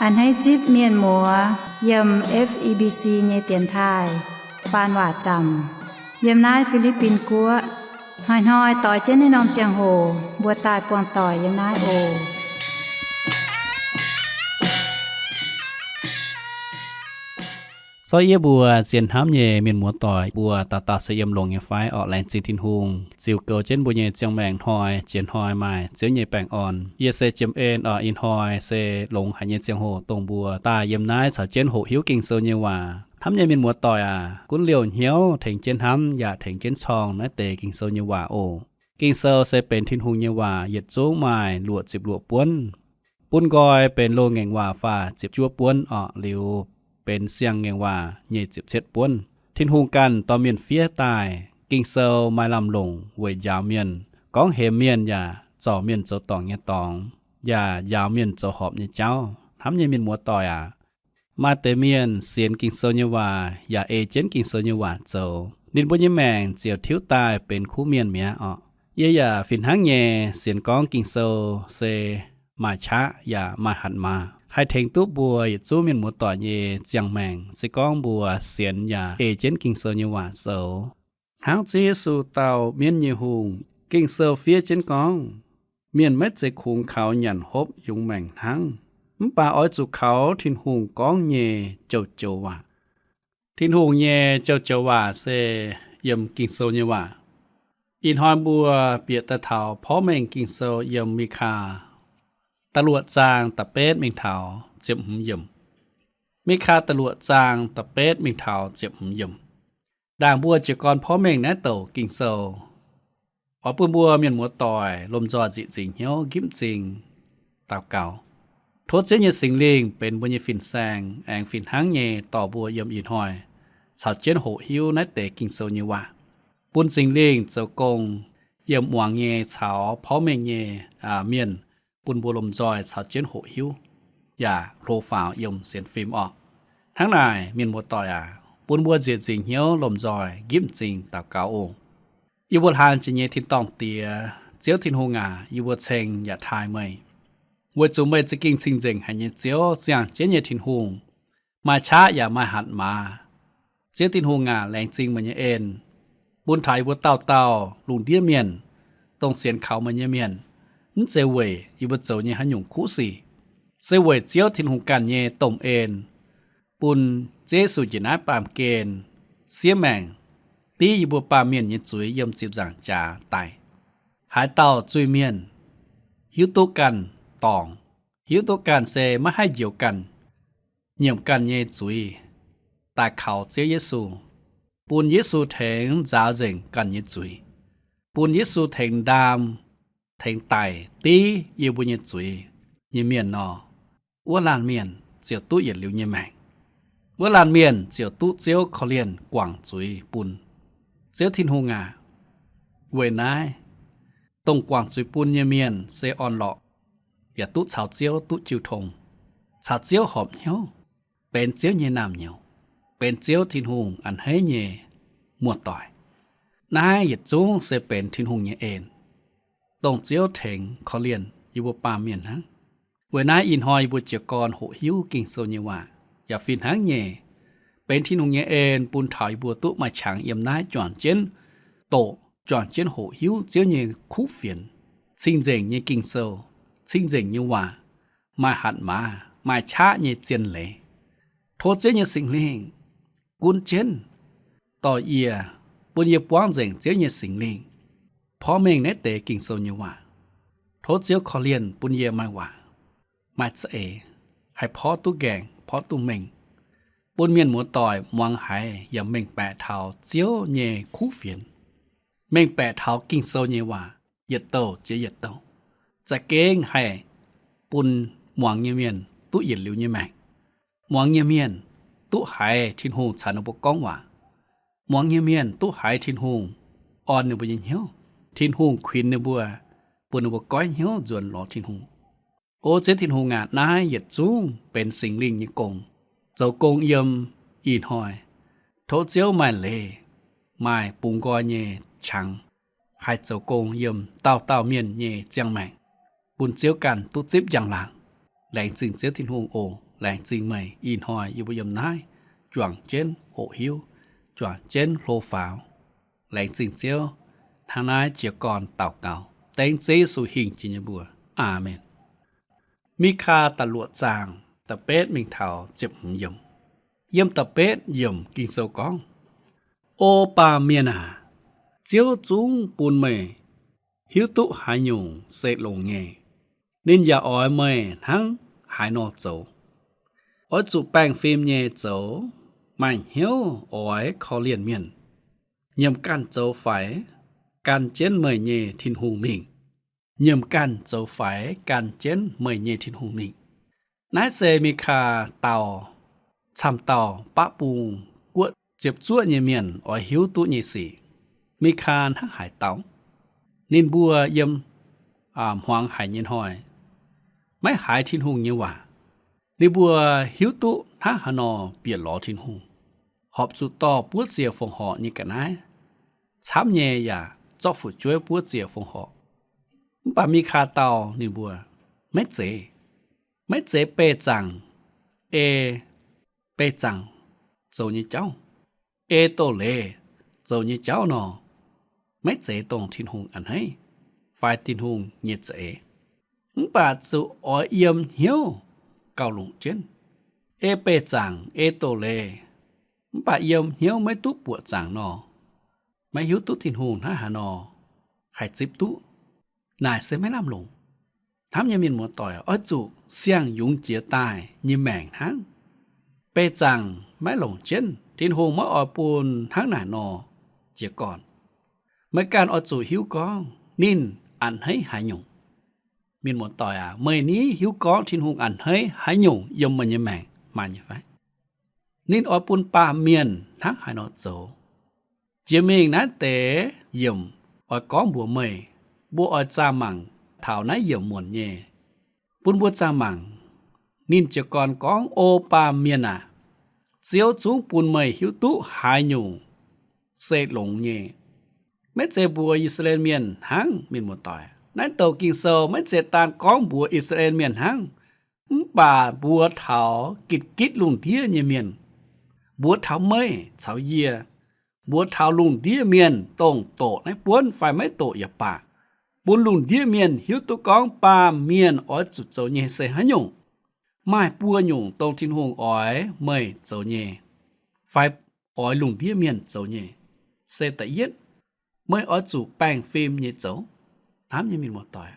อันให้จิบเมียนหมัวยำ FEBC เยเตียนทายปานว่าจำยำนายฟิลิปปินกัวหอยต่อยเจนในนอมเจียงโหบัวตายปวงต่อยยำนายโอซอยเยบัวเสียนห้ำเยเมียนหมัวต่อยบัวตาเสียมลงเยไฟออกแรงจิทินหุงจิวเกลเจนบัวเยเจียงแมงหอยเจียนหอยไม้เจียวเยแปงอ่อนเยเซเจมเอ็นออกอินหอยเซลงหายเยเจียงโหตรงบัวตาเยมนายสาวเจนโหหิวกิ่งโซเยว่าทำเยเมียนหมัวต่อยกุนเหลียวเหียวเถงเจนห้ำอย่าเถงเจนชองนะเตกิ่งโซเยว่าโอกิ่งโซเซเป็นทินหุงเยว่าเหยียดจูงไม้หลวดจิบหลวดป้วนปุ้นกอยเป็นโลแงงว่าฟ้าจิบจั่วป้วนออกเหลียวเป็นเสียงเงว่าเย่จิบเช็ดป้วนทินหูกันต่อเมียนเฟียตายกิ่งเซลมาลำลงเวยยาวเมียนก้องเฮเมียนอย่าจ่อเมียนเจ้าตองเงตองอย่ายาวเมียนเจ้าหอบเงเจ้าทำเงเมียนมัวต่อยมาเตเมียนเสียนกิ่งเซลเงว่าอย่าเอเจนกิ่งเซลเงว่าเจ้าดินบุญยแมงเจียวทิ้วตายเป็นคู่เมียนเมียอย่าฟินหังเงเสียนก้องกิ่งเซลเซมาช้าอย่ามาหันมาให้เทงตู้บัวจู้เมียนหมูต่อเยเจียงแมงสิก้องบัวเสียนยาเอเจนกิ่งเซอเยว่าเซอหางจีสู่เต่าเมียนเยหุงกิ่งเซอเฟียเจนก้องเมียนเม็ดใจคุงเขาหยันฮบยุงแมงทั้งป่าอ้อยจุเขาทินหุงก้องเยเจ้าว่าทินหุงเยเจ้าว่าเซยมกิ่งเซอเยว่าอินหอยบัวเปียตะเถาเพราะแมงกิ่งเซอยมมีคาตะลวดจางตะเป็ดเมงเถาเจ็บหุ่มยมมีคาตะลวดจางตะเป็ดเมงเถาเจ็บหุ่มยมด่างบัวเจกรพ่อเมงนะเต่ากิ่งโซอปืนบัวเมียนหมัวต่อยลมจอจิจิงเหี่ยวกิ้มจริงตาเก่าโทษเจเยสิงลิงเป็นบัวเยฟินแซงแองฟินหางเยต่อบัวยมอินหอยสาวเจนโหหิวนะเตะกิ่งโซเยว่าปุนสิงลิงเจ้ากงเยี่ยมหวงเยสาวพ่อเมงเยเมียนปุนบัวลมจอยสาวเจนโหหิวอย่าโปรไฟล์ยมเสียนฟิล์มออกทั้งนายเมียนบัวต่อยปุนบัวเจียจริงเหี่ยวลมจอยยิ้มจริงตาเกาโออยู่บนหางจะเยทินตองเตียเจียวทินหงอยู่บนเชงอย่าทายไม่วัวจุ่มไม่จะกิ่งจริงจริงให้เยเจียวเสียงเจนเยทินหงมาช้าอย่ามาหัดมาเจียวทินหงแรงจริงมันเยเอ็นปุนไทยบัวเต่าลุงเดียเมียนต้องเสียนเขามันเยเมียนนั่นเจเวยอยู่บนเจ้าเนี่ยหันหยงคู่สีเซเวยเจียวทินหงกันเย่ต้มเอ็นปุนเจสุจินาปามเกนเสียแมงตีอยู่บนปามเมียนเยจุยยมจีบจางจ่าตายหายเต่าจุยเมียนหิวตุกันตองหิวตุกันเซไม่ให้เหี่ยวกันเหยี่ยมกันเยจุยตาเขาเจียวเยซูปุนเยซูเถงจ้าเจิงกันเยจุยปุนเยซูเถงดามเถงไตตีเยบุญเยจุยเยเมียนนอวัวลานเมียนเจียวตู้เย็นหลิวเยแมงวัวลานเมียนเจียวตู้เจียวเขาเลียนกว่างจุยปุนเจียวทินหงเวนายตรงกว่างจุยปุนเยเมียนเซออนหลอกอย่าตู้ชาวเจียวตู้จิวทงชาวเจียวหอมเหี่ยวเป็นเจียวเยน้ำเหี่ยวเป็นเจียวทินหงอันให้เยมัวต่อยนายหยัดจูงเซเป็นทินหงเยเอ็นต้องเจียวเถงเขาเลียนอยู่บนป่าเมียนหังเวนายอินหอยบุจกรโหหิวกิ่งโซเยว่าอย่าฟินหังเย่เป็นที่นุ่งเยเอ็นปุนถ่ายบัวตุมาฉางเยี่ยมนายจวนเจนโตจวนเจนโหหิวเจียวเยคู่เฟียนซิงเจงเยกิ่งโซซิงเจงเยว่ามาหัดมาช้าเยเจียนเลยโทษเจียเยสิงเลงกุนเจนต่อเอียปุนเยป้วงเจงเจียวเยสิงเลงพ่อเมงในเตะกิ่งโซเยว่าโทษเจียวขอเลียนปุญเยมาว่ามาเสเอให้พ่อตู้แกงพ่อตู้เมงปุญเมียนหมูต่อยมวงหายอย่าเมงแปะเท้าเจียวเยคู่เฟียนเมงแปะเท้ากิ่งโซเยว่าเหยียดโตเจียเหยียดโตจะเก้งให้ปุญมวงเยเมียนตู้เหยียดหลิวเยแมงมวงเยเมียนตู้หายทินหงชานุปกองว่ามวงเยเมียนตู้หายทินหงอ่อนในบุญเหี่ยวทินหงควินในบัวปุนบัวก้อยเหี่ยวจวนหลอทินหงโอเจทินหงนายเหยียดจูงเป็นสิงลิงยังกงเจ้ากงเยี่ยมอีนหอยโทเจียวไม่เลไม่ปุงกอเย่ชังให้เจ้ากงเยี่ยมเต้าเมียนเย่เจียงแมงปุนเจียวกันตุจิบอย่างหลังแหล่งจึงเจียวทินหงโอ แหลงจริงใหม่อินหอยอยู่บยมนายจวงเจนโหหิวจวงเจนโลฟาวแหลงจริงเจียวทางนายเจียก่อนเต่าเก่าเต็งเจสู่หิงจินยบัวอาเมนมีคาตะลวดจางตะเป็ดมิงเทาเจ็บหยมเยี่ยมตะเป็ดหยมกินโซกองโอปาเมียนาเจียวจุงปูนเมหิวตุหายยุงเสกลงเงนินยาอ้อยเมทั้งหายนอโจอ้อยจุแป้งฟิล์มเงโจมันเหียวอ้อยเขาเลียนเมียนเยี่ยมกันโจไฟกันเจนเมยเงทินหูมิงเยี่ยมกันโจไฟกันเจนเมยเงทินหูมิงนายเซมีคาเตาชำเตาปะปูกวดเจ็บจั่วเยเมียนอ้อยหิวตุเยสีมีคาทั้งหายเตานินบัวเยี่ยมหวางหายเย็นหอยไม่หายทินหุงเยว่าในบัวหิวตุท่าหนอเปลี่ยนล้อทินหุงหอบจุดต่อปวดเสียฟงหอนี่กันนะช้ำเยอย่าจอกฝุ่นช่วยปวดเสียฟงหอป่ามีคาเตาในบัวไม่เจเปจังเปจังโจนี่เจ้าโตเลโจนี่เจ้าหนอไม่เจตรงทินหุงอันให้ฝ่ายทินหุงเงียเจป่าจุอ้อยเยี่ยมเหี่ยวเกาหลงเจนเปจังโตเลป่าเยี่ยมเหี่ยวไม่ตุปวดจังนอไม่หิวตุทินหุงถ้าหานอหายจิบตุนายเสไม่ลำลงทำยังมีหมัวต่อยอ้อยจุเสี่ยงยุงเจียตายยิแมงทั้งเปจังไม่หลงเจนทินหุงมาอ้อยปูนทั้งหนานอเจียก่อนเมื่อการอ้อยจุหิวกองนินอันให้หายยุงมีหมดต่อยเมื่อนี้หิวก้อนทินหุงอันให้หายหยุ่งยมมันยังแมงมันยังไงนินอปุนปาเมียนทั้งหายนอโจเจียมิงนั้นเตะยมอก้องบัวเมยบัวอจามังเท่านั้นยมมวนเย่ปุนบัวจามังนินจะก่อนก้องโอปาเมียนเจียวจุงปุนเมยหิวตุหายหยุ่งเสกหลงเย่ไม่เจบัวอิสราเอลเมียนทั้งมีหมดต่อยนั่นโตกิงโซไม่เจตานก้องบัวอิสราเอลเมียนหังป่าบัวเถากิดลุงเดียเมียนบัวเถาเมยเฉาเยียบัวเถาลุงเดียเมียนตรงโตในป้วนไฟไม่โตอย่าป่าบุญลุงเดียเมียนหิวตุก้องปาเมียนอ้อยจุดโจเยเสหยงไม้ปัวหยงตรงทินหงอ้อยเมยโจเยไฟอ้อยลุงเดียเมียนโจเยเสตะเย็ดเมยอ้อยจุแป้งฟิล์มเยโจถามยังมีหมดต่อย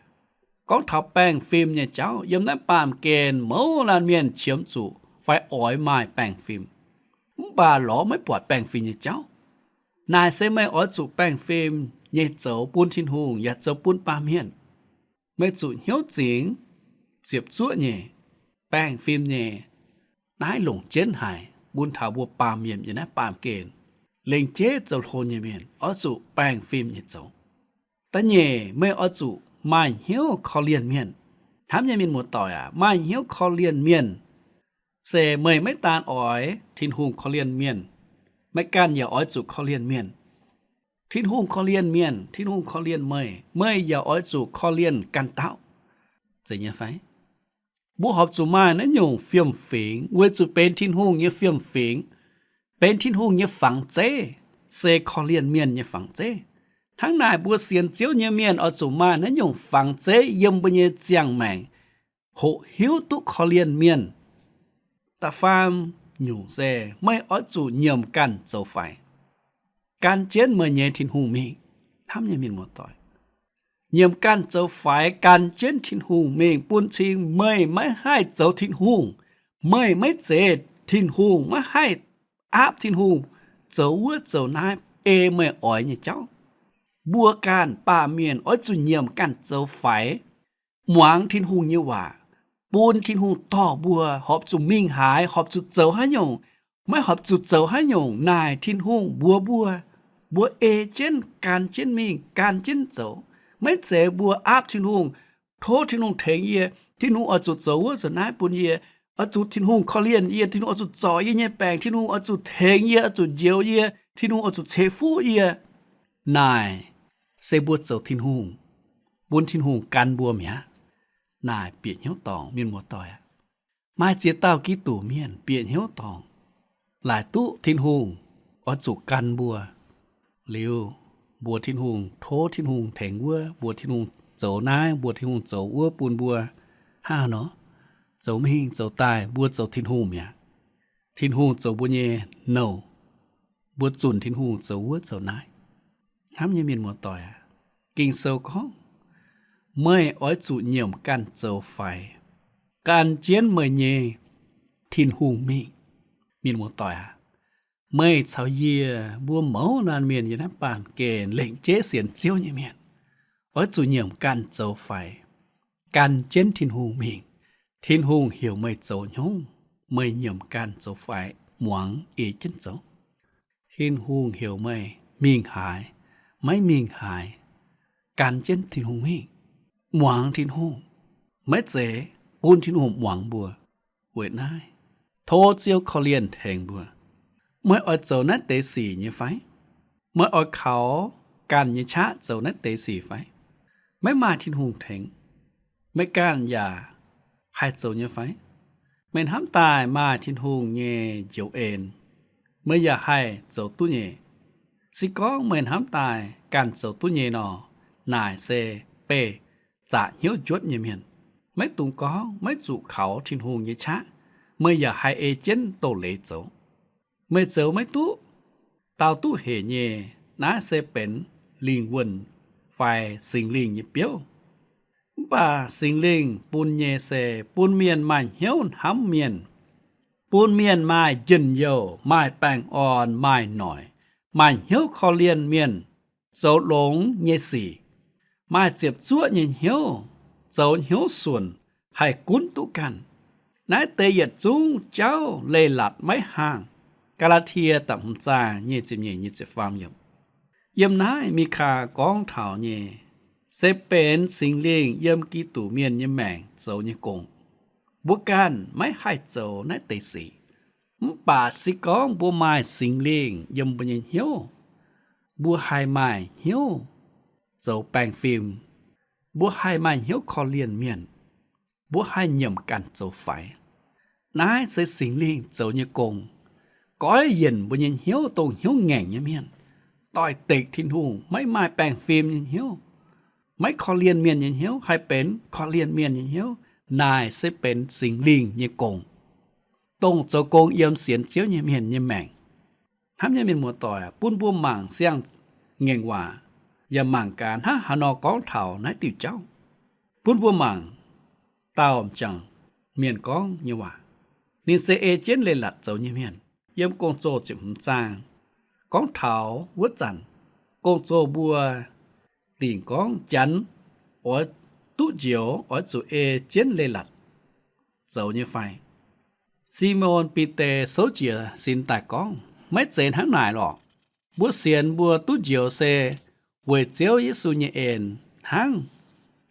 ก้องทับแป้งฟิล์มเนี่ยเจ้ายำนั้นปามเกณฑ์เมาลานเมียนเฉียมจู่ไฟอ้อยไม้แป้งฟิล์มบาหลอไม่ปวดแป้งฟิล์มเนี่ยเจ้านายเซไม่อ้อยจู่แป้งฟิล์มเนี่ยเจ้าปูนทินหุงอย่าเจ้าปูนปามเมียนไม่จู่เหี้ยวจริงเสียบจั่วเนี่ยแป้งฟิล์มเนี่ยนายหลงเจนหายบุญถาบัวปามเมียนอย่างนั้นปามเกณฑ์เล็งเจ๊เจ้าโทนเนี่ยเมียนอ้อยจู่แป้งฟิล์มเนี่ยเจ้าแต่เนี่ยไม่อ้อยจู่ไม่เหี้ยวคอเลียนเมียนถามยังมีหมดต่อยไม่เหี้ยวคอเลียนเมียนเสเมยไม่ตานอ้อยทินหุงคอเลียนเมียนไม่กันอย่าอ้อยจุคอเลียนเมียนทินหุงคอเลียนเมียนทินหุงคอเลียนเมยอย่าอ้อยจุคอเลียนกันเต้าจะยังไงบุหอบจุมานั้นยงเฟียมฝิงเวจุเป็นทินหุงเนี่ยเฟียมฝิงเป็นทินหุงเนี่ยฝังเจเสคอเลียนเมียนเนี่ยฝังเจทั้งนายบัวเสียนเจียวเนียเมียนเอาจุมานั้นยงฝังเจยมบเยเจียงแมงโหหิวตุคอเลียนเมียนตาฟามอยู่เซไม่เอาจูเยี่ยมกันโจไฟการเจนเมื่อเยทินหูมีทำยังมีหมดต่อยเยี่ยมกันโจไฟการเจนทินหูเมงปุนชิงไม่ให้โจทินหูไม่เจทินหูไม่ให้อาบทินหูโจวัวโจนายไม่อ่อยเนี่ยเจ้าบัวการป่าเมียนอ้อยจุเยี่ยมกันเจ้าไฟหวังทินหุงเยว่าปูนทินหุงต่อบัวหอบจุมิ่งหายหอบจุเจ้าให้หยงไม่หอบจุเจ้าให้หยงนายทินหุงบัวเจนการเจนมิ่งการเจนเจ้าไม่เจบัวอาบทินหุงโททินหุงเทงเยทินหุงเอาจุเจ้าว่าสนายปุนเยเอาจุทินหุงคอเลียนเยทินหุงเอาจุจ่อเยแปลงทินหุงเอาจุเทงเยเอาจุเยียวเยทินหุงเอาจุเชฟูเยนายเซบัวเจ้าทินหุงบุญทินหุงกันบัวเมียนายเปลี่ยนเหี้ยวตองมีหมดต่อย มาเจียเต้ากี่ตู่เมียนเปลี่ยนเหี่ยวตองหลายตุทินหุงอจุกันบัวเร็วบัวทินหุงโททินหุงแถงวัวบัวทินหุงโจนายบัวทินหุงโจวัวปูนบัวห้าเนาะโจไม่หิงโจตายบัวโจทินหุงเนี่ยทินหุงโจบัวเยโนบัวจุนทินหุงโจวัวโจนายห้ามยังมีหมวต่อยกิ่งโซข้องเมื่ออ้อยจุเหยี่ยมกันโจไฟการเจียนเมื่อเยทินหุงมีหมวต่อยเมื่อชาวเยียบัวเหมานานเมียนอยู่นะป่านเกณฑ์เล่งเจ๊เสียนเจียวเมียนอ้อยจุเหยี่ยมกันโจไฟการเจียนทินหุงทินหุงเหี่ยวไม่โจยงไม่เหยี่ยมกันโจไฟหวังเอเจนโจทินหุงเหี่ยวไม่มิงหายไม่มิงหายการเจียนทินหุงหวังทินหุงไม่เจ๋ปูนทินหุงหวังบัวเวทนายโทเจียวเขาเลียนแทงบัวเมื่ออ้อยโจนั้นเตสีเนี่ยไฟเมื่ออ้อยเขาการเนี่ยชะโจนั้นเตสีไฟไม่มาทินหุงแทงไม่การอย่าให้โจเนี่ยไฟไม่ห้ามตายมาทินหุงเย่เจียวเอ็นเมื่ออย่าให้โจตุ้เย่สิก้องเหมือนห้ามตายการโจตุ้เย่นอนายเซเปจะเหี่ยวจดเนี่ยเมียนไม่ตุงก้องไม่จุเขาทินหุงเยชะเมื่ออย่าให้เอเจนโตเลโจไม่เจอไม่ตุเตาตุเหเยนาเซเป็นลิงวนไฟสิงลิงเยเปียวป่าสิงลิงปุนเยเซปุนเมียนมาเหี่ยวห้ำเมียนปูนเมียนไม้ยินเยาไม้แป้งอ่อนไม้หน่อยไม้เหี่ยวคอเลียนเมียนโจหลงเยสีไม้เจ็บจั่วเหี่ยวโจเหี่ยวส่วนให้กุ้นตุกันนายเตยจุงเจ้าเลหลัดไม่ห่างกาลาเทียต่ำจาเยจิมเยเยจิฟามยำยำนายมีคากองเถาเยเซเป็นสิงเลี้ยงยำกีตู่เมียนยำแมงโจเยกงบุกันไม่ให้โจนายเตสีป่าสิกองบัวไม้สิงเลี้ยงยำปัญญเหี่ยวบัวไฮไม้เหี่ยวโจแปลงฟิล์มบัวไฮไม้เหี่ยวคอเลียนเมียนบัวไฮเหยี่ยมกันโจไฟนายเสสิงเลี้ยงโจเยกงก้อยเย็นปัญญเหี่ยวตรงเหี่ยวแง่งเมียนต่อยเตกทินหุงไม่ไม้แปลงฟิล์มเหี่ยวไม่คอเลียนเมียนเหี่ยวให้เป็นคอเลียนเมียนเหี่ยวนายเสเป็นสิงลิงเยกงตรงโจกงเอี่ยมเสียนเจียวเยเมียนเยแมงทำยังเป็นหมวต่อยปุ้นบัวหม่างเสียงเงงว่าอย่าหม่างการฮะหานอกองเถานายติวเจ้าปุ้นบัวหม่างตาอมจังเมียนกองเยว่านิเซเอเจนเลยหลัดเจ้าเยเมียนเยี่ยมกงโจจิมจางกองเถาวัดจันกงโจบัวติ่งกองจันอ๋อตุเจียวอ๋อจูเอเจนเลยหลัดเจ้าเยไฟซีโมนปีเตโซเจียสินตากองไม่เจนทั้งหลายหรอกบัวเสียนบัวตุเจียวเซเวเจียวยิสุเยเอ็นทั้ง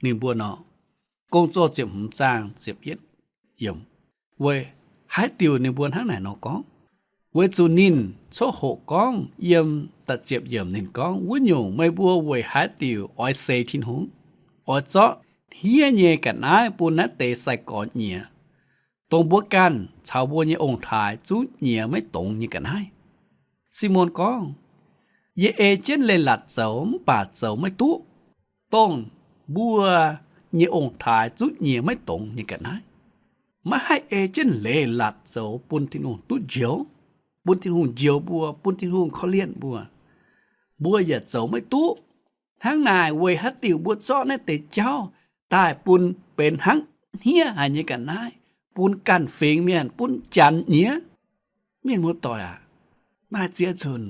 หนึ่งบัวนอกงโจเจ็บหุ่มจางเจ็บเย็ดยมเวหายติวในบัวทั้งไหนนอกองเวจูนินโซโหกองเยี่ยมตัดเจ็บเยี่ยมนินกองวุ้นอยู่ไม่บัวเวหายติวอ้อยเซทินหงอ้อยเจาะเฮียเยกันนายปูนัดเตใส่ก่อนเนียตรงบัวกันชาวบัวเนี่ยองค์ถ่ายจูเนียไม่ตรงนี่กันให้ซิโมนกองเยเอเจนเลยหลัดเสาป่าเสาไม่ตุต้องบัวเนี่ยองค์ถ่ายจูเนียไม่ตรงนี่กันให้มาให้เอเจนเลยหลัดเสาปุนทินหงตุเจียวปุนทินหงเจียวบัวปุนทินหงเขาเลียนบัวอย่าเสาไม่ตุทั้งนายเวฮัตติวบัวซ้อในเตเจ้าตายปุนเป็นหังเฮียอันนี้กันนายปุนกันเฟงเมียนปุนจันเนียเมียนมัวต่อยมาเจียชน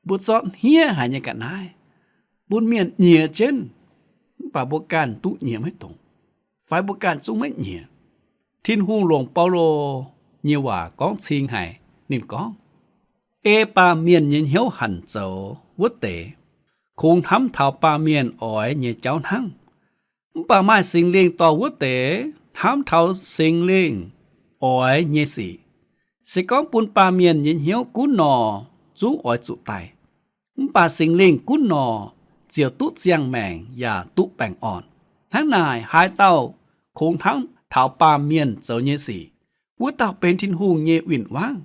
บุษอนเฮียหายกันนายปุนเมียนเนียเจนป่าบุกันตุเนียไม่ตรงฝ่ายบุกันจุไม่เนียทินหุงหลวงเปาโลเนียว่ากองชิงไห้นินกองเอปาเมียนเนียเหี่ยวหันเจ้าวัดเตคงทำเท้าปาเมียนอ้อยเนียเจ้าทั้งป่าไม้สิงเลียงต่อวัดเตทำเท้าสิงเลียงอ้อยเนียสีสิก้องปุนปาเมียนเนียเหี่ยวกุนนอจุอ้อยจุไตป่าสิงเลียงกุนนอเจียวตุเจียงแมงอย่าตุแปงอ่อนทั้งนายหายเต้าคงทั้งเท้าปาเมียนเจ้าเนียสี บัวเต่าเป็นทินหูเยวินว่าง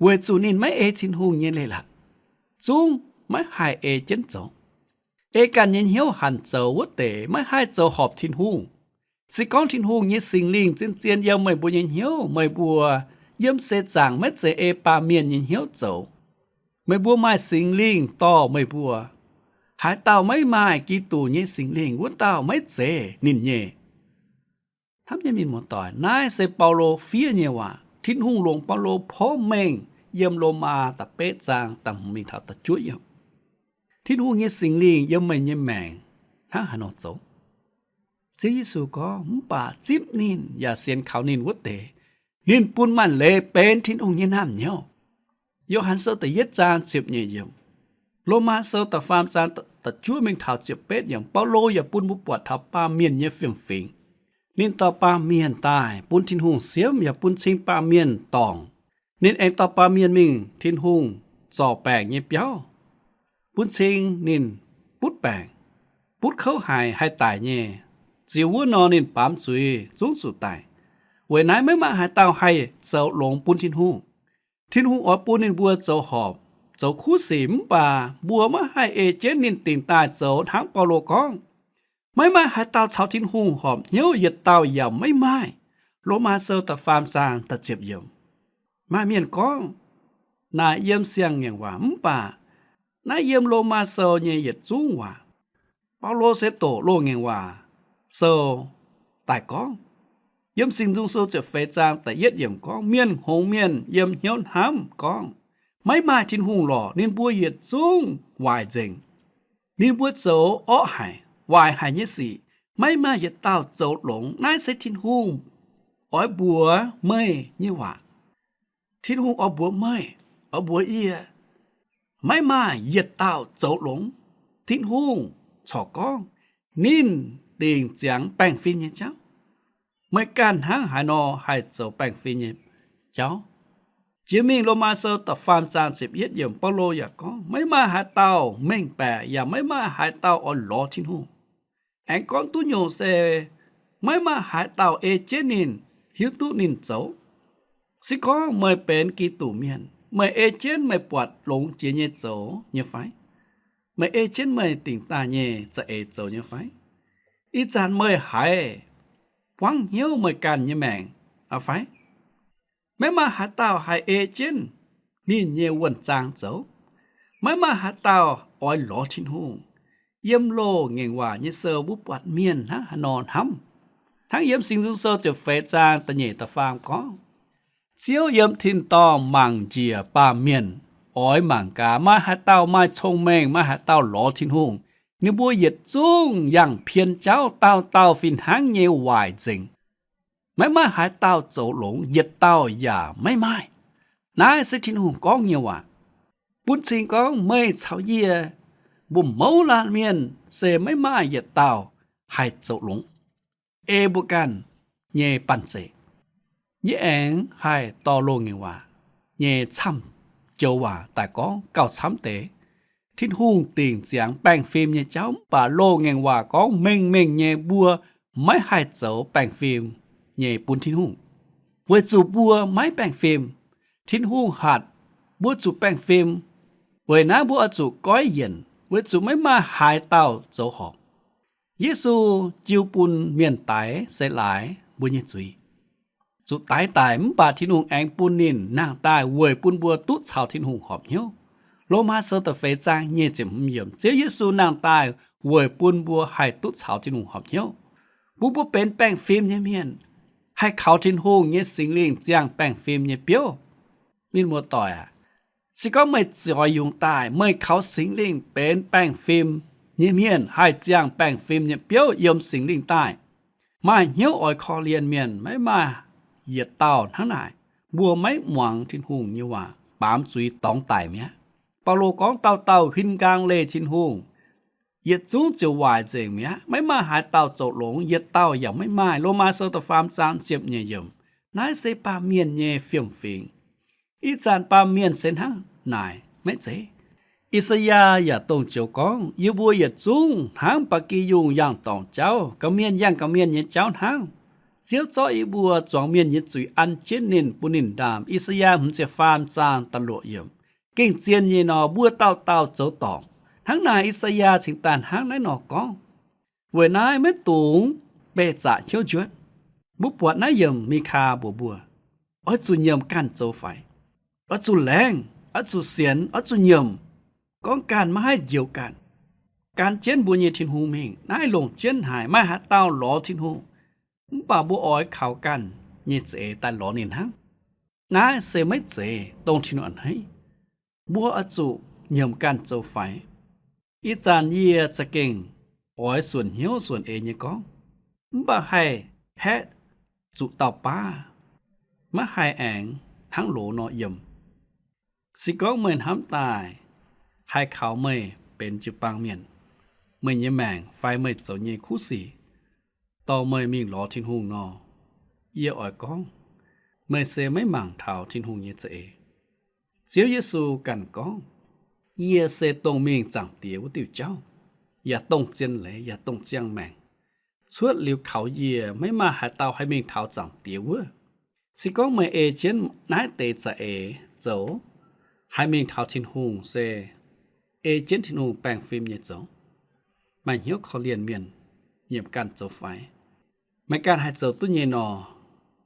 เวจูนินไม่เอทินหูเยเลยล่ะจุงไม่หายเอเจนโจเอกันเย็นเหี่ยวหันเจอวัดเตไม่ให้เจอหอบทินหูสิก้อนทินหูเยสิงลิงจินเจียนเยี่ยมไม่บัวเย็นเหี่ยวไม่บัวเยี่ยมเสจางไม่เจเอปาเมียนเย็นเหี่ยวโจไม่บัวไม่สิงลิงต่อไม่บัวหายเต่าไม่มากี่ตูเยสิงลิงวัดเต่าไม่เจนินเยทำยังมีหมดต่อยนายเซเปาโลเฟียเยว่าทินหูหลวงเปาโลพ่อเมงเยี่ยมโลมาตะเป๊ะจางตำมีเท่าตะจุ้ยทินหูเยสิงลิงยังไม่เยแมงทั้งหนอโจเจยิสุก็ป่าจิบนินอย่าเสียนเขานินวัดเตนินปุนมันเลเป็นทินหูเยน้ำเนียวโยฮันเซอร์ตะเย็ดจางจิบเยยมโลมาเซอร์ตะฟาร์มจางตะจุ้ยเมงเท่าจิบเป็ดอย่างเปาโลอย่าปุนบุปวดทับปาเมียนเยฟิมฟิงนินต่อปาเมียนตายปุนทินหุงเสียมอย่าปุนชิงปาเมียนตองนินเองต่อปาเมียนมิงทินหุงจ่อแปงเงียบเย้าปุนชิงนินปุดแปงปุดเข้าหายให้ตายเน่จิววนอนินปามซุยจุ้งสุดตายเวนายไม่มาหายเต้าให้เจ้าหลงปุนทินหุงอ๋อปุนนินบัวเจ้าหอบเจ้าคู่สิมป่าบัวมาให้เอเจนนินติ่งตายเจ้าทั้งเปาโลกองไม่มาหายเต้าชาวทินหุงหอมเหี่ยวเหยียดเต้าอย่าไม่ไม่โลมาเซอร์ตะฟาร์มจางตะเจ็บเยี่ยมมาเมียนก้องนายเยี่ยมเสียงอย่างว่าป่านายเยี่ยมโลมาเซอร์เนี่ยเหยียดจุ้งว่าเปาโลเซโตโลงอย่างว่าเซอร์ตายก้องเยี่ยมสิ่งจุงเซอร์จะเฟจางแต่เย็ดเยี่ยมก้องเมียนหงเมียนเยี่ยมเหี่ยวห้ำก้องไม่มาทินหุงหล่อนินบัวเหยียดจุ้งวายเจงนินบัวโจอ้อหายวายหายเนี่ยสิไม่มาเหยียดเต้าโจหลงนายเซทินหุงอ้อยบัวไม่เนี่ยว่าทินหุงอ้อบัวไม่อ้อบัวเอียไม่มาเหยียดเต้าโจหลงทินหุงฉอกก้องนินติงเจียงแป้งฟินเนี่ยเจ้าไม่การหางหายนอให้โจแป้งฟินเนี่ยเจ้าเจียมิงโลมาเซอร์ตะฟาร์มจานสิบเย็ดเยี่ยมเปาโลอยากก้องไม่มาหาเต้าเม่งแปะอย่าไม่มาหาเต้าอ่อนหลอทินหุงแองกอนตุโยเซไม่มาหายเต่าเอเจนินหิวตุนินโจสิก็ไม่เป็นกีตุเมียนไม่เอเจนไม่ปวดหลงเจียเนโจเนไฟไม่เอเจนไม่ติ่งตาเนจะเอโจเนไฟอีจานไม่หายวังเหี่ยวไม่กันเนแมงเอาไฟไม่มาหาเต่าหายเอเจนนี่เนวันจางโจไม่มาหาเต่าอ้อยหลอทินหูเยี่ยมโลเง่งว่าเยเซอร์บุปวัดเมียนฮะนอนทำทั้งเยี่ยมสิงซุเซอร์จะเฟจางตะเยตะฟามก็เจียวเยี่ยมทินตอมังเจียป้าเมียนอ้อยมังกามาหาเต้ามาชงแมงมาหาเต้าหลอทินหุงนิบัวเหยียดจุ้งอย่างเพียนเจ้าเต้าฟินหางเยววายจริงไม่มาหาเต้าโจหลงเหยียดเต้าอย่าไม่นายสิทินหุงก้องเยว่าปุ้นสิงก้องไม่เฉาเยียบุ่มเมาลานเมียนเสไม่มาเหยียดเต้าให้โจหลงเอบุกันเยปันเจเยแองให้ต่อโลงเงว่าเยช่ำเจ้าว่าแต่ก็เก่าช้ำเตทินหุงติ่งเสียงแป้งฟิล์มเยเจ้าป่าโลงเงว่าก็เม่งเยบัวไม่ให้เจ้าแป้งฟิล์มเยปุนทินหุงเวจูบัวไม่แป้งฟิล์มทินหุงหัดบัวจูแป้งฟิล์มเวน้าบัวจูก้อยเย็นเวจูไม่มาหายเต้าโจหอกเยซูจิวปุนเมียนตายเสหลายบุญยจุยสุดตายมป่าทินหุงแองปุนนินนางตายเวยปุนบัวตุ๊ดชาวทินหุงหอบเหี่ยวโลมาเซอร์ตะเฟจางเยจิมเยี่ยมเจเยซูนางตายเวยปุนบัวให้ตุ๊ดชาวทินหุงหอบเหี่ยวบุบเป็นแป้งฟิล์มเมียนให้เขาทินหุงเยสิงลิงเจียงแป้งฟิล์มเยเปียวมินมัวต่อยสิก็ไม่จอยยุงตายไม่เขาสิงลิงเป็นแป้งฟิล์มเมียนให้เจียงแป้งฟิล์มเปียวเยี่ยมสิงลิงใต้มาเหี่ยวอ้อยคอเลียนเมียนไม่มาเหยียดเต้าทั้งหลายบัวไม่หวังทินหุงนี่ว่าปามสุยตองตายเมียเปาโลก้องเต้าหินกลางเลทินหุงเหยียดจุ้งจะวายเจงเมียไม่มาหายเต้าโจหลงเหยียดเต้าอย่างไม่มาโลมาเซอร์ตฟาร์มจานเจ็บเยี่ยมนายเซปาเมียนเยเฟียงฟิงอีจานปาเมียนเซนหังนายไม่เจอิสยาอย่าต้องเจ้ากองยูบัวอย่าจุ้งทางปากียุงย่างตองเจ้ากะเมียนย่างกะเมียนเยเจ้าทาง เจียวจ้ออีบัวจวงเมียนยิจุยอันเจนนินปุนินดามอิสยาหุ่นเจฟามจางตะโลเยี่ยมเก่งเจียนเยนอบัวเต้าเต้าเจ้าตองทั้งนายอิสยาสิงตานหางนายนอกองเวนายไม่ตุงเปจะเชี่ยวจวดบุปวดนายเยี่ยมมีคาบัวอ้อจุเยี่ยมกันเจ้าไฟอ้อจุแรงอ้อจุเสียนอ้อจุเยี่ยมกองการมาให้เดียวกันการเจนบุญเยทินหูเมงนายลงเจนหายมาหาเต้าหลอทินหูป่าบัวอ้อยข่าวกันเยเจตันหลอนินหังนายเสไม่เจตรงทินอันให้บัวอจุเยี่ยมกันเจ้าไฟอีจานเยียจะเก่งอ้อยส่วนเหี้ยวส่วนเอเยก้องบ่ให้แฮะจุเต่าป้ามาให้แองทั้งโหลนอเยี่ยมสิก้องเหมือนห้ำตายให้เขาเมยเป็นจุปังเมียนเมยเยแมงไฟเมยเจ้าเยคู่สีต่อเมยมีหลอทินหุงนอเยี่ยอ้อยก้องเมยเสไม่หมั่งเท่าทินหุงเยเจเจียวเยซูกันก้องเยี่ยเสตรงเมียงจังเตียวติวเจ้าอย่าต้องเจียนเลยอย่าต้องเจียงแมงชวดหลิวเขาเยี่ยไม่มาหาเตาให้เมียงเท่าจังเตียวสิก้องเมยเอเจนนายเตจะเอเจ้าให้เมียงเท่าทินหุงเสเอเจนทินหุงแปลงฟิล์มเยเจ้ามันเหี้ยวเขาเรียนเมียนเหยียบกันเจ้าไฟไม่การให้เจ้าตุ้นเยนอ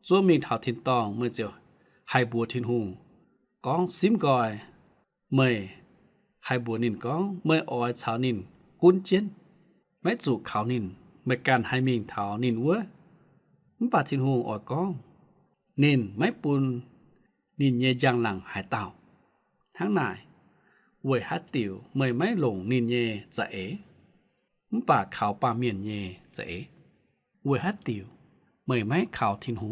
จัวเมียงเท่าทินตองเมื่อเจ้าให้บัวทินหุงก้องซิมกอยเมยให้บัวนินก้องเมื่ออ้อยชาวนินกุนเจนไม่จุขาวนินเมื่อการให้เมียงเท่านินเวะมันป่าทินหุงอ้อยก้องนินไม่ปุนนินเยจังหลังหายเต่าทั้งนายเวยฮัดติวเมยไม่หลงนินเยจะเอมป่าขาวป่าเมียนเยจะเอเวยฮัดติวเมยไม่ขาวทินหุ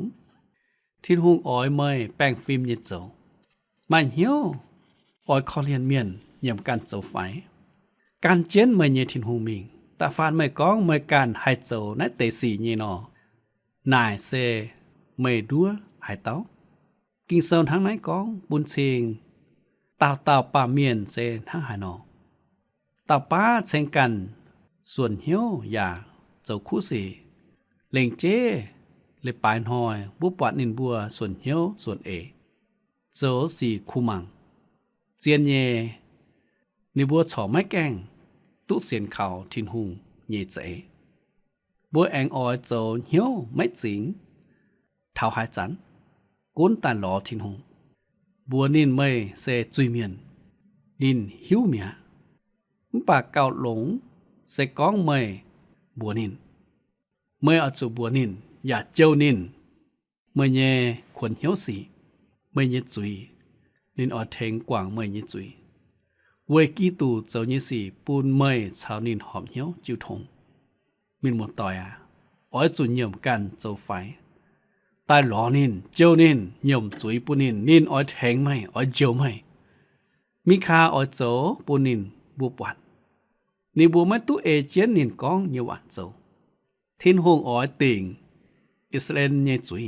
งอ้อยเมยแป้งฟิล์มเยเจ้ามันเหี่ยวอ้อยคอเลียนเมียนเยี่ยมกันเจ้าไฟการเจนเมยเยทินหุงมิงตาฟานเมยก้องเมยการให้เจ้าในเตสีเยนอนายเซเมยดัวหายเต้ากิงเซลทั้งไหนก้องบุญเชิงตาวป่าเมียนเซทั้งหายนอตาวป้าเชงกันส่วนเหี้ยวอย่าเจ้าคู่สีเล่งเจเลยปลายหอยบุปวัดนินบัวส่วนเหี้ยวส่วนเอเจ้าสีคู่มังเจียนเยนิบัวฉอไม้แกงตุเสียนเขาทินหุงเยเจบัวแองออยเจ้าเหี้ยวไม่จิงเท้าหายจันก้นตันหลอทินหุงบัวนินเมยเซจุยเมียนนินหิวเมียปากเก่าหลงเซก้องเมยบัวนินเมยเอาจูบัวนินอย่าเจ้านินเมยเยขวนเหียวสีเมยเยจุยนินออเทงกว่างเมยเยจุยเวกี้ตูเจ้าเยสีปูนเมยชาวนินหอมเหียวจิวทงมินหมดต่อยอ้อยจุนเยี่ยมกันเจ้าไฟตายหลอนินเจ้านินย่อมจุยปุนินนินอ้อยแทงไม่อ้อยเจียวไม่มีคาอ้อยโจปุนินบุบวันนี่บัวไม่ตู้เอเจียนนินก้องเยวันโจทินหงอ้อยติงอิสราเอลเยจุย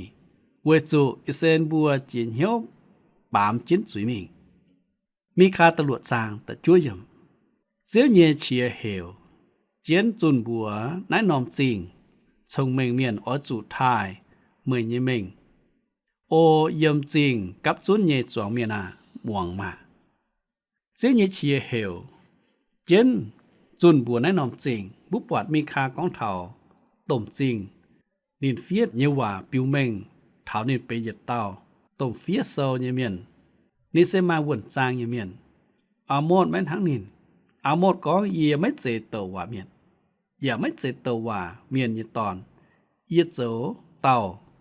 เวจูอิสราเอลบัวจีนเหียวปามจีนจุยมิงมีคาตำรวจจางแต่ช่วยยำเจียวเยเชียเฮลเจียนจุนบัวนายนอมจริงชงเมงเมียนอ้อยจูทายเมื่อเยเมงโอเยี่ยมจริงกับจุนเยจวงเมียนาหม่วงมาเจียเยเชียเฮลเจนจุนบัวนายนอมจริงบุปวัดมีคากองเถาต้มจริงนินเฟียดเยว่าปิวเมงเถานินไปเหยียดเต้าต้มเฟียดโซเยเมียนนี่เสมาวนจางเยเมียนอาโมดแม่นทั้งนินอาโมดก็เยี่ยไม่เจเตว่าเมียนอย่าไม่เจเตว่าเมียนยตอนเยี่ยโจเต้า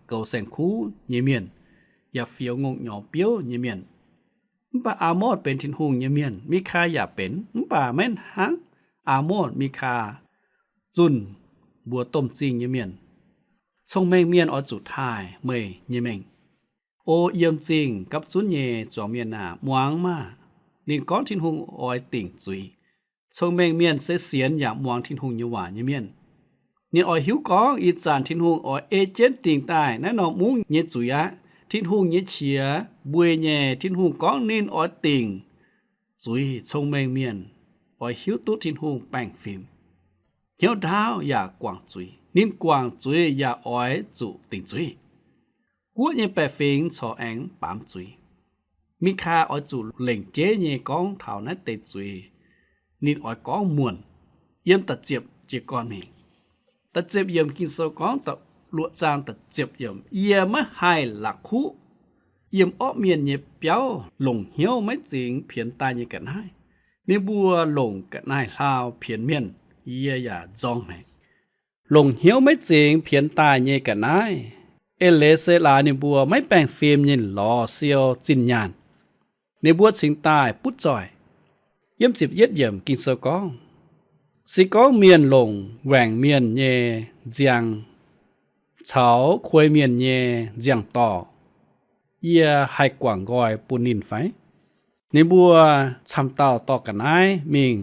เกาแสงคูเยเมียนอย่าเฟียวงงหยอเปี้ยวเยเมียนป่าอาโมดเป็นทินหุงเยเมียนมีคาอย่าเป็นป่าแม่นหังอาโมดมีคาจุนบัวต้มจริงเยเมียนชงเมงเมียนออจุดท้ายเมยเยเมงโอเยี่ยมจริงกับจุนเยจอมเมียนนาหวางมานินก้อนทินหุงออยติ่งจุยชงเมงเมียนเสียนอย่าหวางทินหุงเยหวานเยเมียนนินออยหิวก้องอีจานทินหุงออยเอเจนติ่งใต้นั่นนอมุงเยจุยะทินหุงเยเฉียบุยเยทินหุงก้องนินออยติ่งจุยชงเมงเมียนออยหิวตุทินหุงแป้งฟิล์มเหี่ยวดาวอย่ากว่างจุย นินกวางจุยอย่าอ้อยจุติงจุยกัวเยแปฟิงชอแองปามจุยมีค่าอ้อยจุเหล่งเจเยก้องเท่านั้นเตจุยนินอ้อยก้องม่วนเยี่ยมตะเจ็บเจก้อนมีตะเจ็บเยี่ยมกินโซก้องตะลวจางตะเจ็บเยี่ยมเยี่ยมไม่ให้หลักคู่เยี่ยมอ้อเมียนเยเปียวหลงเหี่ยวไม่จริงเพียนตายเยกันให้ในบัวหลงกันนายลาวเพียนเมียนเยี่ยอย่าจองให้หลงเหี่ยวไม่จริงเพียนตายเยกันนายเอเลเซลาในบัวไม่แปลงฟิล์มยินหล่อเซียวจินยานในบัวสิงตายปุ๊ดจ่อยเยี่ยมจิบเย็ดเยี่ยมกินโซก้องสิก้องเมียนหลงแหว่งเมียนเยเจียงเฉาควยเมียนเยเจียงต่อเยี่ยให้กว่างกอยปูนินไฟในบัวชำเต้าต่อกันนายมิง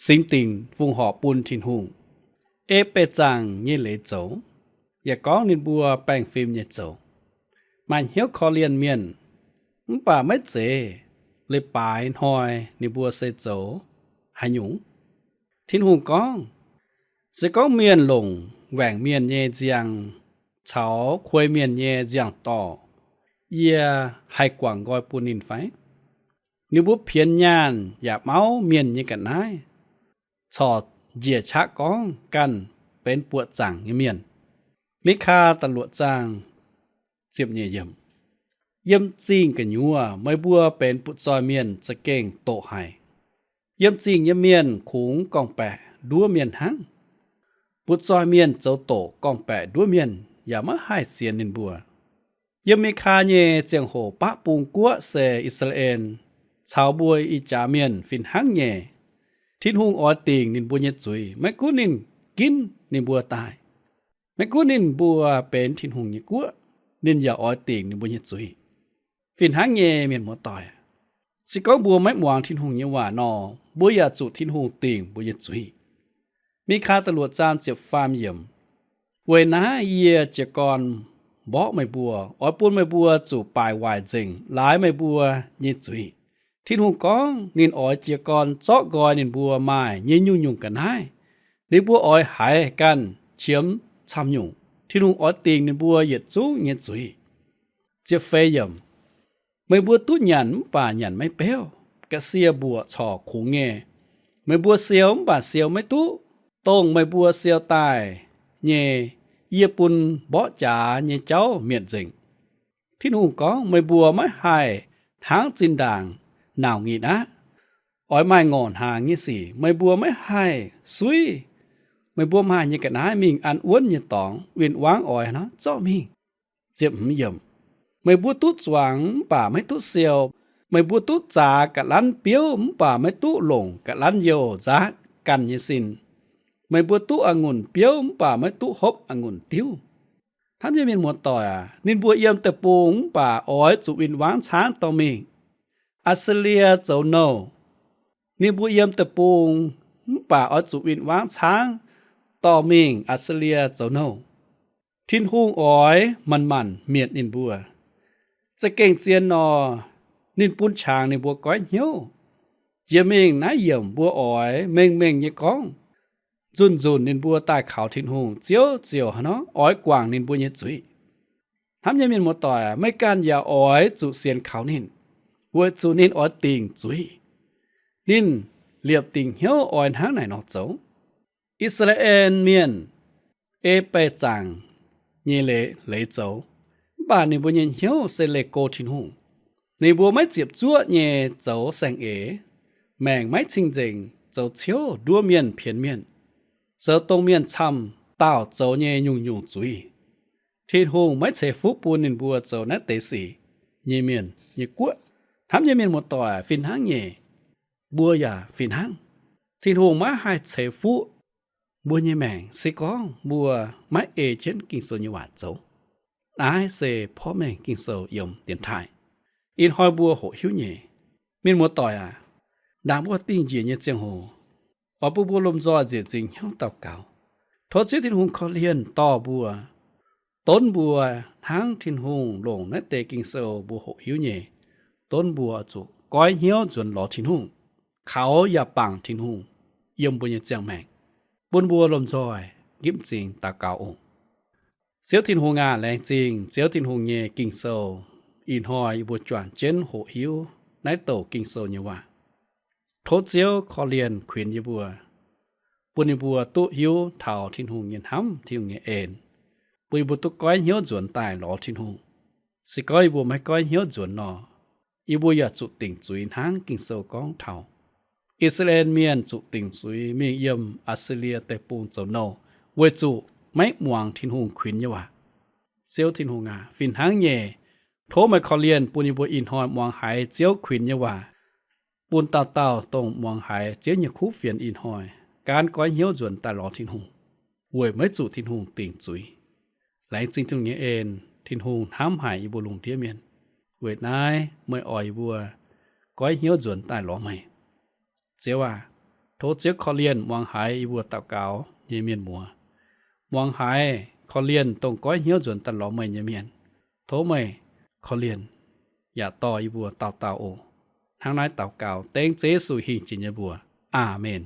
สิงติงฟุงหอปูนทินหุงเอเปจังเยเหลโจอย่าก้องนินบัวแป้งฟิล์มเยโจมันเหี่ยวคอเลียนเมียนป่าไม่เจเลยปายหอยนิบัวเซโจหายุงทินหุงก้องสิก้องเมียนหลงแหว่งเมียนเยเจียงเฉาควยเมียนเยเจียงต่อเยี่ยให้กว่างกอยปูนินไฟนิบุเพียนญาณอย่าเมาเมียนยี่กันนายสอดเหยียชะก้องกันเป็นปวดจังเมียนมิคาตลวดจางเจียบเยี่ยมเยี่ยมจริงกันยัวไม่บัวเป็นปุจอยเมียนจะเก่งโตให้เยี่ยมจริงเยี่ยมเมียนขุงกองแปะดัวเมียนหังปุจอยเมียนเจ้าโตกองแปะดัวเมียนอย่ามาให้เสียนินบัวเยี่ยมมิคาเยเจียงโหปะปุงกัวเซอิสราเอลชาวบวยอีจาเมียนฟินหังเย่ทินหุงออติงนินบัวเยจุยไม่กูนินกินนินบัวตายไม่กูนินบัวเป็นทินหุงเยกัวนินอย่าออติงนินบัวเยจุยฟินหังเย่เมียนหมอต่อยสิก้องบัวไม่หวางทินหุงเยว่านอบัวอย่าจุทินหุงติงบัวเยจุยมีคาตลวดจานเจ็บฟามเยี่ยมเวนะเยียเจกอนบ่ไม่บัวออปูนไม่บัวจูปลายวายจริงหลายไม่บัวเยจุยทินหุงก้องนินอ้อยเจียกอนเจาะกอยนินบัวไม้เยยุ่งกันให้นิบัวอ้อยหายกันเฉียมช้ำยุ่งทินหุงอ้อยติงนิบัวเหยียดจูเยจุยเจ็บเฟยยมไม่บัวตุ้หยันป่าหยันไม่เปี้ยวกะเสียบัวชอขูงเงไม่บัวเสียวป่าเสียวไม่ตุ้ตงไม่บัวเสียวตายเยเยียปุนบ่จ๋าเยเจ้าเมียนจริงทินหุงก้องไม่บัวไม่หายทางจินด่างหนาวงี้นะอ้อยไม้งอนหางงี้สิไม่บัวไม่ให้ซุยไม่บัวมาอย่างกันนะมิงอันอ้วนอย่างตองเวียนวางอ้อยนะเจ้ามิงเจ็บเยี่ยมไม่บัวตุ๊ดสว่างป่าไม่ตุ๊ดเสียวไม่บัวตุ๊ดจ่ากะลันเปียวป่าไม่ตุ๊หลงกะลันโยจ้ากันยี่สินไม่บัวตุ๊องุ่นเปียวป่าไม่ตุ๊ฮบองุ่นติ้วทำยังมีหมวดต่อยนินบัวเยี่ยมแต่ปูงป่าอ้อยจุวินวางช้างต่อมิงอัสเลียเจ้าโนนิบุเยี่ยมตะปูงป่าอจุวินวางช้างต่อมิงอัสเลียเจ้าโนทินหุงอ้อยมันเมียดนินบัวจะเก่งเจียนนอนินปุ้นช้างในบัวก้อยเหี่ยวเยี่ยมเองนะเยี่ยมบัวอ้อยเมงยี่ก้องจุนนินบัวใต้เขาทินหุงเจียวฮะเนาะอ้อยกว่างนินบัวเยจุยทำยังมีหมดต่อยไม่การอย่าอ้อยจุเสียนเขานินวัวจูนินอ้อยติงจุยนินเลียบติงเหี่ยวอ้อยทางไหนนอกเจ้าอิสราเอลเมียนเอเปจังเยเลเจ้าบ้านในบัวเหี่ยวเซเลโกทินหุงในบัวไม่เจ็บจั่วเยเจ้าแสงเอแมงไม่จริงเจ้าเชียวดัวเมียนเพียนเมียนเจ้าตรงเมียนช้ำเต้าเจ้าเยยุ่งจุยทินหุงไม่เสฟุปูนินบัวเจ้านัดเตสีเยเมียนเยกัวทำยังมีหมดต่อฟินหังเย่บัวอย่าฟินหังทินหุงมาให้เสฟุบัวเยแมงสิก้องบัวไม่เอเจนกิงโซยวัดโจนายเสพ่อแม่กิงโซยมเตียนไทยอินหอยบัวโหหิวเย่มีหมดต่อดามบัวติ้งเย่เยเจียงโหอปูบัวลมจอเจจริงเฮี้ยวเต่าเก่าทอดทินหุงเขาเลียนต่อบัวต้นบัวทั้งทินหุงลงนัดเตกิงโซบัวโหหิวเย่ต้นบัวจุก้อยเหี่ยวจนหล่อทินหุงเขาอย่าปังทินหุงเยี่ยมบุญเจียงแมงบนบัวลมจอย ยิ้มจริงตาเกาองเสียวทินโฮงาแรงจริงเสียวทินโฮเงกิ่งโซอินหอยบัวจวนเจนโหหิวในโตกิ่งโซเยว่าโทเจียวคอเลียนขวินยบัวปุนิบัวตุหิวเท่าทินโฮเงียนห้ำที่เงเอ็นปุยบุตุก้อยเหี่ยวจวนตายหลอทินโฮสิก้อยบัวไม่ก้อยเหี่ยวจวนนออีบัวอยากจุติ่งจุยหางกิ่งโซก้องเท่าอิสราเอลเมียนจุติ่งจุยมีเยี่ยมอัสเลียเตปูนเจ้าโนเวจุไม่ม่วงทินโฮขวินยว่าเซียวทินโฮงาฟินหางเย่โทไม่คอเลียนปุนิบัวอินหอยม่วงหายเจียวขวินยว่าปูนเต่าตรงม่วงหายเจียวหยคู่เฟียนอินหอยการก้อยเหี่ยวจวนตลอดทินโฮเวยไม่จุทินโฮติ่งจุยหลายจริงตรงนี้เองทินโฮห้ามหายอีบัวลงเทียเมียนเวทนายเมื่ออ่อยบัวก้อยเหี่ยวจวนตายหลอไม่เจียวว่าโทเจียวคอเลียนม่วงหายอีบัวเต่าเกาเยเมียนมัวม่วงหายคอเลียนตรงก้อยเหี่ยวจวนตลอดไม่เยเมียนโทไม่คอเลียนอย่าต่ออีบัวเต่าโอทางนายเต่าเก่าเต็งเจสุหิงจินยบัวอาเมน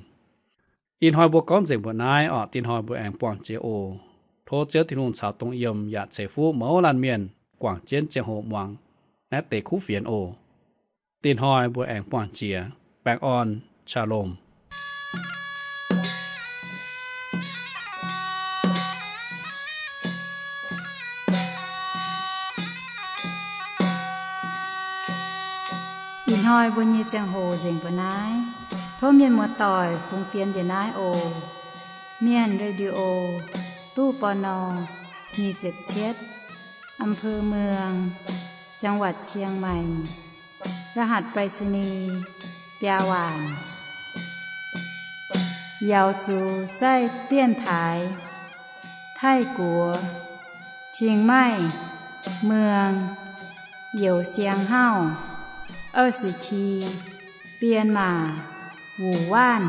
อินหอยบัวก้อนเสียงบัวนายออกตินหอยบัวแองปวงเจโอโทเจียวทินุนชาวตรงเยี่ยมอยากเสฟูเมาลันเมียนกว่างเจียนเจียโหมวังและเตะคู่เฟียนโอตินหอยบัวแองปวงเจียแปงออนชาลมอินหอยบ่ยีเจียงโหเจิงบ่นายโทเมียนมัวต่อยฟุงเฟียนเยนายโอเมียนเรดิโอตู้ปน27เช็ดอำเภอเมืองจังหวัดเชียงใหม่รหัสไปรษณีย์ปยาหวานยาวจูใจเตี้ยนถายไทกัวเชียงใหม่เมืองเหยวเสียงเฮ้า24เปลี่ยนมาหูว่าน